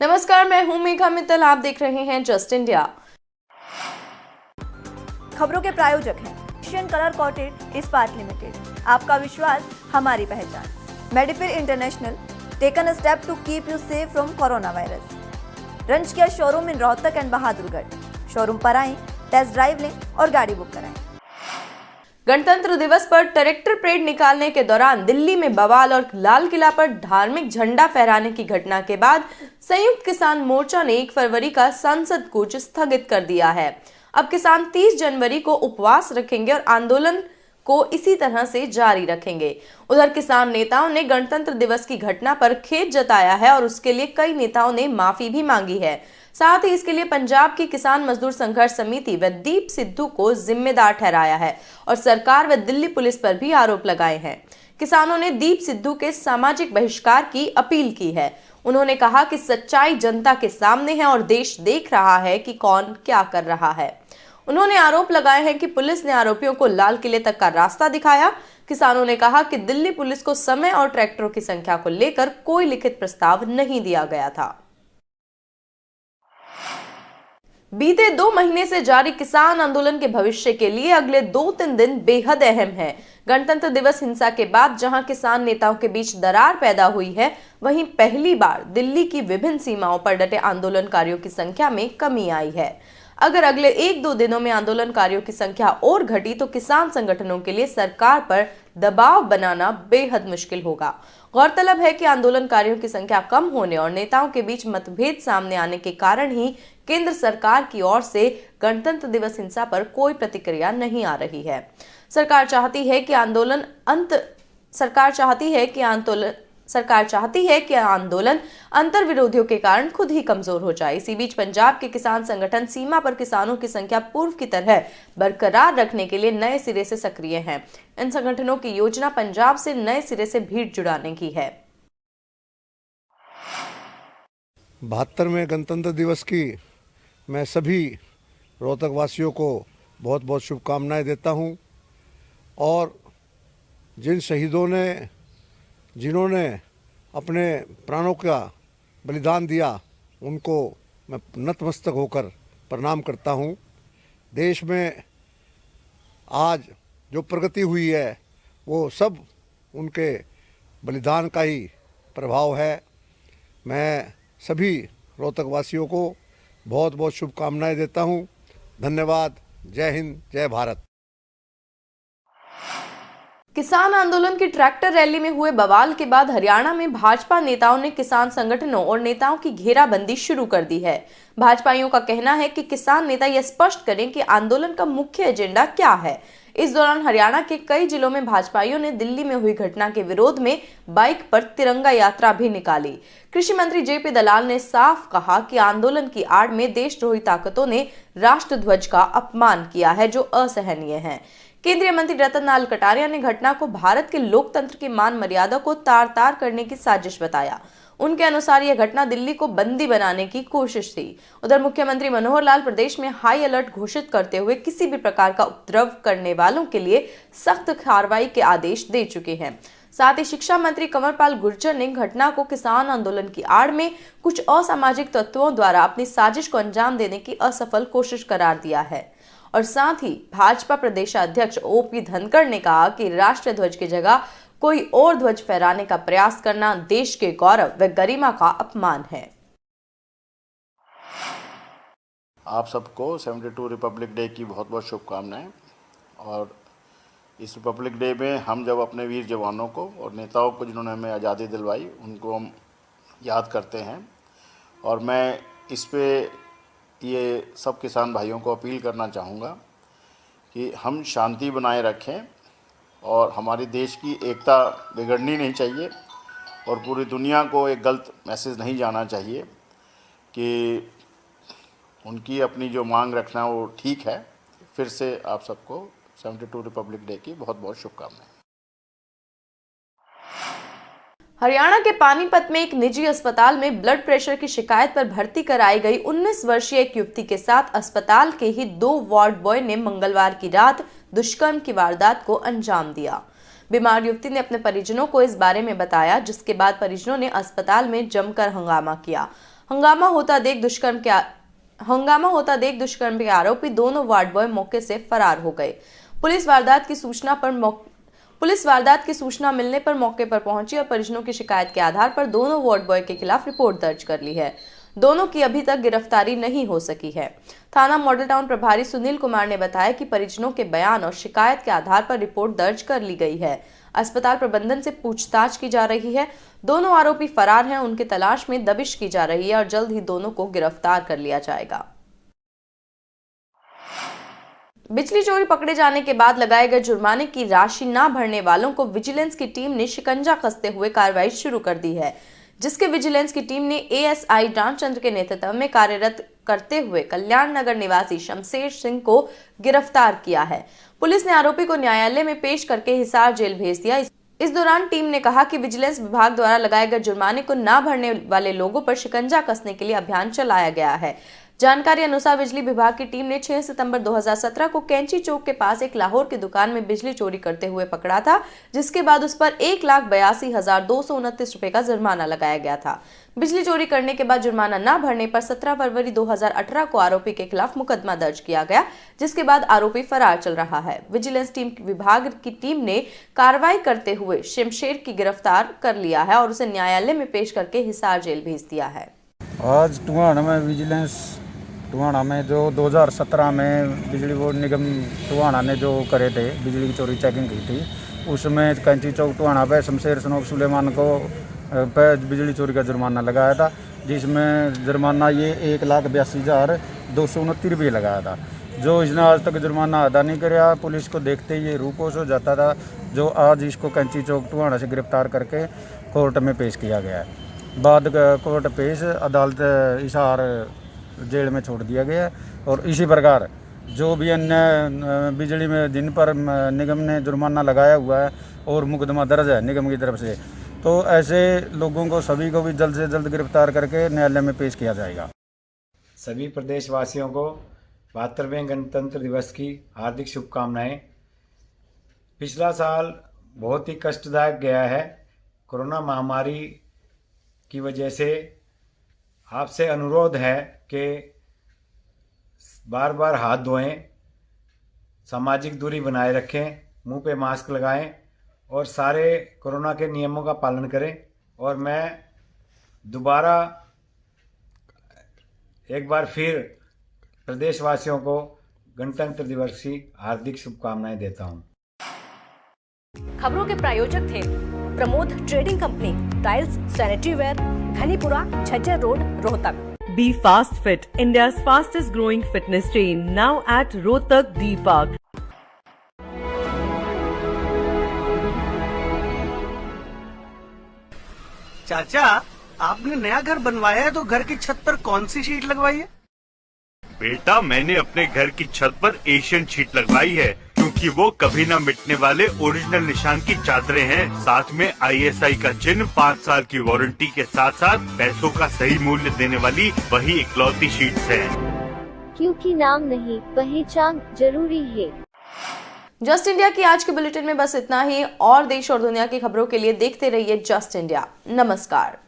नमस्कार, मैं हूं मेघा मित्तल। आप देख रहे हैं जस्ट इंडिया। खबरों के प्रायोजक हैं एशियन कलर कॉटेड इस्पात लिमिटेड। आपका विश्वास हमारी पहचान। मेडिफिर international taken a step to keep you safe from corona virus. रंच किया showroom in Rohtak and Bahadurgarh. Showroom पर आएं, टेस्ट ड्राइव लें और गाड़ी बुक कराएं। गणतंत्र दिवस पर ट्रैक्टर परेड निकालने के दौरान दिल्ली में बवाल और लाल किला पर धार्मिक झंडा फहराने की घटना के बाद संयुक्त किसान मोर्चा ने 1 फरवरी का संसद कूच स्थगित कर दिया है। अब किसान 30 जनवरी को उपवास रखेंगे और आंदोलन को इसी तरह से जारी रखेंगे। उधर किसान नेताओं ने गणतंत्र दिवस की घटना पर खेद जताया है और उसके लिए कई नेताओं ने माफी भी मांगी है। साथ ही इसके लिए पंजाब की किसान मजदूर संघर्ष समिति व दीप सिद्धू को जिम्मेदार ठहराया है और सरकार व दिल्ली पुलिस पर भी आरोप लगाए हैं। किसानों ने दीप सिद्धू के सामाजिक बहिष्कार की अपील की है। उन्होंने कहा कि सच्चाई जनता के सामने है और देश देख रहा है कि कौन क्या कर रहा है। उन्होंने आरोप लगाए हैं कि पुलिस ने आरोपियों को लाल किले तक का रास्ता दिखाया। किसानों ने कहा कि दिल्ली पुलिस को समय और ट्रैक्टरों की संख्या को लेकर कोई लिखित प्रस्ताव नहीं दिया गया था। बीते 2 महीने से जारी किसान आंदोलन के भविष्य के लिए अगले 2-3 दिन बेहद अहम है। गणतंत्र दिवस हिंसा के बाद जहां किसान नेताओं के बीच दरार पैदा हुई है, वहीं पहली बार दिल्ली की विभिन्न सीमाओं पर डटे आंदोलनकारियों की संख्या में कमी आई है। अगर अगले 1-2 दिनों में आंदोलनकारियों की संख्या और घटी तो किसान संगठनों के लिए सरकार पर दबाव बनाना बेहद मुश्किल होगा। गौरतलब है कि आंदोलनकारियों की संख्या कम होने और नेताओं के बीच मतभेद सामने आने के कारण ही केंद्र सरकार की ओर से गणतंत्र दिवस हिंसा पर कोई प्रतिक्रिया नहीं आ रही है। सरकार चाहती है कि आंदोलन अंतर विरोधियों के कारण खुद ही कमजोर हो जाए। इसी बीच पंजाब के किसान संगठन सीमा पर किसानों की संख्या पूर्व की तरह बरकरार रखने के लिए नए सिरे से सक्रिय हैं। इन संगठनों की योजना पंजाब से नए सिरे से भीड़ जुड़ाने की है। 72वें गणतंत्र दिवस की मैं सभी रोहतक वासियों को बहुत बहुत शुभकामनाएं देता हूं और जिन शहीदों ने जिन्होंने अपने प्राणों का बलिदान दिया उनको मैं नतमस्तक होकर प्रणाम करता हूं। देश में आज जो प्रगति हुई है वो सब उनके बलिदान का ही प्रभाव है। मैं सभी रोहतक वासियों को बहुत बहुत शुभकामनाएं देता हूं। धन्यवाद। जय हिंद, जय भारत। किसान आंदोलन की ट्रैक्टर रैली में हुए बवाल के बाद हरियाणा में भाजपा नेताओं ने किसान संगठनों और नेताओं की घेराबंदी शुरू कर दी है। भाजपाइयों का कहना है कि किसान नेता यह स्पष्ट करें कि आंदोलन का मुख्य एजेंडा क्या है। इस दौरान हरियाणा के कई जिलों में भाजपाइयों ने दिल्ली में हुई घटना के विरोध में बाइक पर तिरंगा यात्रा भी निकाली। कृषि मंत्री जेपी दलाल ने साफ कहा कि आंदोलन की आड़ में देशद्रोही ताकतों ने राष्ट्रध्वज का अपमान किया है, जो असहनीय है। केंद्रीय मंत्री रतन लाल कटारिया ने घटना को भारत के लोकतंत्र की मान मर्यादा को तार तार करने की साजिश बताया। उनके अनुसार यह घटना दिल्ली को बंदी बनाने की कोशिश थी। उधर मुख्यमंत्री मनोहर लाल प्रदेश में हाई अलर्ट घोषित करते हुए किसी भी प्रकार का उपद्रव करने वालों के लिए सख्त कार्रवाई के आदेश दे चुके हैं। साथ ही शिक्षा मंत्री कंवरपाल गुर्जर ने घटना को किसान आंदोलन की आड़ में कुछ असामाजिक तत्वों द्वारा अपनी साजिश को अंजाम देने की असफल कोशिश करार दिया है। और साथ ही भाजपा प्रदेशाध्यक्ष ओपी धनखड़ ने कहा कि राष्ट्रीय ध्वज की जगह कोई और ध्वज फहराने का प्रयास करना देश के गौरव व गरिमा का अपमान है। आप सबको 72 रिपब्लिक डे की बहुत बहुत शुभकामनाएं। और इस रिपब्लिक डे में हम जब अपने वीर जवानों को और नेताओं को जिन्होंने हमें आज़ादी दिलवाई उनको हम याद करते हैं। और मैं इस पे ये सब किसान भाइयों को अपील करना चाहूँगा कि हम शांति बनाए रखें और हमारे देश की एकता बिगड़नी नहीं चाहिए और पूरी दुनिया को एक गलत मैसेज नहीं जाना चाहिए कि उनकी अपनी जो मांग रखना वो ठीक है। फिर से आप सबको 72 रिपब्लिक डे की बहुत बहुत शुभकामनाएं। हरियाणा के पानीपत में एक निजी अस्पताल में ब्लड प्रेशर की शिकायत पर भर्ती कराई गई 19 वर्षीय एक युवती के साथ अस्पताल के ही 2 वार्ड बॉय ने मंगलवार की रात दुष्कर्म की वारदात को अंजाम दिया। बीमार युवती ने अपने परिजनों को इस बारे में बताया, जिसके बाद परिजनों ने अस्पताल में जमकर हंगामा किया। हंगामा होता देख दुष्कर्म के आरोपी दोनों वार्ड बॉय मौके से फरार हो गए। पुलिस वारदात की सूचना मिलने पर मौके पर पहुंची और परिजनों की शिकायत के आधार पर दोनों वार्ड बॉय के खिलाफ रिपोर्ट दर्ज कर ली है। दोनों की अभी तक गिरफ्तारी नहीं हो सकी है। थाना मॉडल टाउन प्रभारी सुनील कुमार ने बताया कि परिजनों के बयान और शिकायत के आधार पर रिपोर्ट दर्ज कर ली गई है। अस्पताल प्रबंधन से पूछताछ की जा रही है। दोनों आरोपी फरार हैं, उनकी तलाश में दबिश की जा रही है और जल्द ही दोनों को गिरफ्तार कर लिया जाएगा। बिजली चोरी पकड़े जाने के बाद लगाए गए जुर्माने की राशि न भरने वालों को विजिलेंस की टीम ने शिकंजा कसते हुए कार्रवाई शुरू कर दी है, जिसके विजिलेंस की टीम ने एएसआई रामचंद्र के नेतृत्व में कार्यरत करते हुए कल्याण नगर निवासी शमशेर सिंह को गिरफ्तार किया है। पुलिस ने आरोपी को न्यायालय में पेश करके हिसार जेल भेज दिया। इस दौरान टीम ने कहा कि विजिलेंस विभाग द्वारा लगाए गए जुर्माने को न भरने वाले लोगों पर शिकंजा कसने के लिए अभियान चलाया गया है। जानकारी अनुसार बिजली विभाग की टीम ने 6 सितंबर 2017 को कैंची चौक के पास एक लाहौर की दुकान में बिजली चोरी करते हुए पकड़ा था, जिसके बाद उस पर 1,82,229 रुपए का जुर्माना लगाया गया था। बिजली चोरी करने के बाद जुर्माना न भरने पर 17 फरवरी 2018 को आरोपी के खिलाफ मुकदमा दर्ज किया गया, जिसके बाद आरोपी फरार चल रहा है। विजिलेंस विभाग की टीम ने कार्रवाई करते हुए शमशेर की गिरफ्तार कर लिया है और उसे न्यायालय में पेश करके हिसार जेल भेज दिया है। आज टुहाना में विजिलेंस टुहाना में जो 2017 में बिजली बोर्ड निगम टुहाना ने जो करे थे, बिजली की चोरी चेकिंग की थी, उसमें कैंची चौक टुहाना पे शमशेर सनोक सुलेमान को पे बिजली चोरी का जुर्माना लगाया था, जिसमें जुर्माना ये 1,82,229 रुपये लगाया था। जो इसने आज तक जुर्माना अदा नहीं कराया, पुलिस को देखते ही ये रूपोश हो जाता था, जो आज इसको कैंची चौक टुहाना से गिरफ्तार करके कोर्ट में पेश किया गया है। बाद कोर्ट पेश अदालत हिसार जेल में छोड़ दिया गया। और इसी प्रकार जो भी अन्य बिजली में दिन पर निगम ने जुर्माना लगाया हुआ है और मुकदमा दर्ज है निगम की तरफ से, तो ऐसे लोगों को सभी को भी जल्द से जल्द गिरफ्तार करके न्यायालय में पेश किया जाएगा। सभी प्रदेशवासियों को 72वें गणतंत्र दिवस की हार्दिक शुभकामनाएं। पिछला साल बहुत ही कष्टदायक गया है। कोरोना महामारी की वजह से आपसे अनुरोध है कि बार बार हाथ धोएं, सामाजिक दूरी बनाए रखें, मुंह पे मास्क लगाएं और सारे कोरोना के नियमों का पालन करें। और मैं दोबारा एक बार फिर प्रदेशवासियों को गणतंत्र दिवस की हार्दिक शुभकामनाएं देता हूं। खबरों के प्रायोजक थे Pramod trading company, tiles, sanitary ware, Ghanipura, Jhajjar road, Rohtak. Be Fast Fit, India's fastest growing fitness chain, now at Rohtak D Park. चाचा, आपने नया घर बनवाया है तो घर की छत पर कौन सी शीट लगवाई है? बेटा, मैंने अपने घर की छत पर एशियन शीट लगवाई है, क्योंकि वो कभी न मिटने वाले ओरिजिनल निशान की चादरें हैं। साथ में ISI का चिन्ह, 5 साल की वारंटी के साथ साथ पैसों का सही मूल्य देने वाली वही इकलौती शीट्स हैं। क्योंकि नाम नहीं, पहचान जरूरी है। जस्ट इंडिया की आज के बुलेटिन में बस इतना ही। और देश और दुनिया की खबरों के लिए देखते रहिए जस्ट इंडिया। नमस्कार।